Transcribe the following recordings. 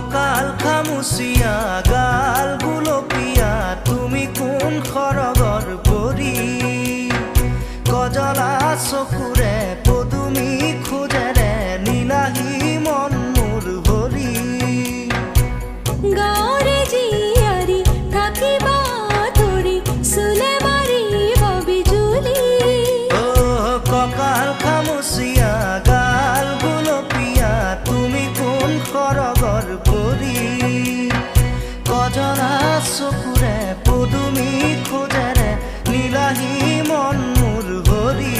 কঁকাল খামুচিয়া গাল গুলপীয়া তুমি কোন খৰগৰ পৰি কজলা চকুৰে পদুমি খোজেৰে নীলাহী মন মোৰ ভৰি গাঁৱৰে জীয়াৰী থাকিবা ধৰি চুলে মাৰিব বিজুলী কঁকাল খামুচিয়া গাল গুলপীয়া তুমি কোন খৰগৰ পৰি কজলা চকুৰে পদুমি খোজেৰে নীলাহী মন মোৰ ভৰি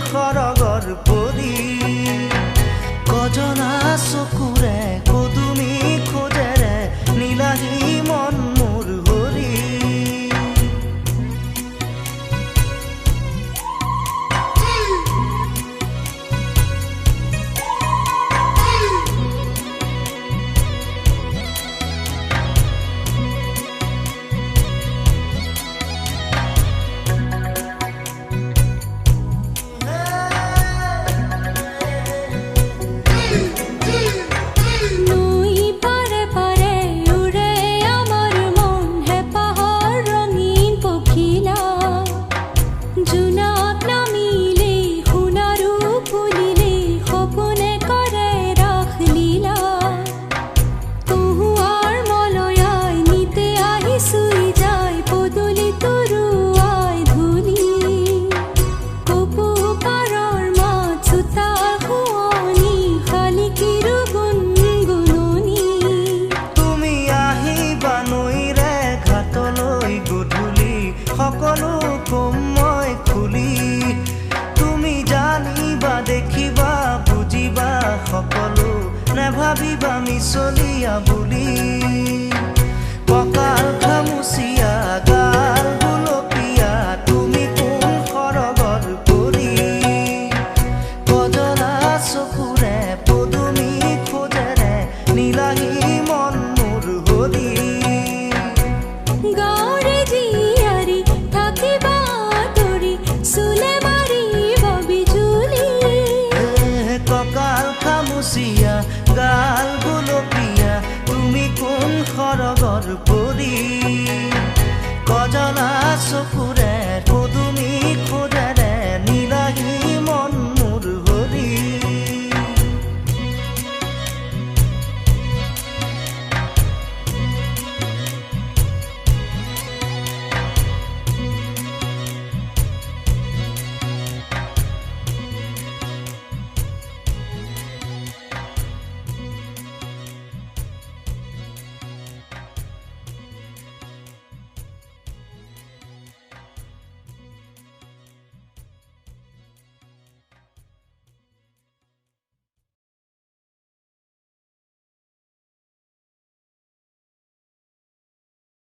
খৰগৰ পৰি কজলা চকুৰে পদুমি খোজেৰে নীলাহী মন মোৰ ভৰি সকলো কম মই খুলি তুমি জানিবা দেখিবা বুজিবা সকলো নেভাবিবা মিছলীয়া বুলি কঁকাল খামুচিয়া গাল গুলপীয়া তুমি কোন খৰগৰ পৰি কজলা চকুৰে পদুমি খোজেৰে নীলাহী মন মোৰ ভৰি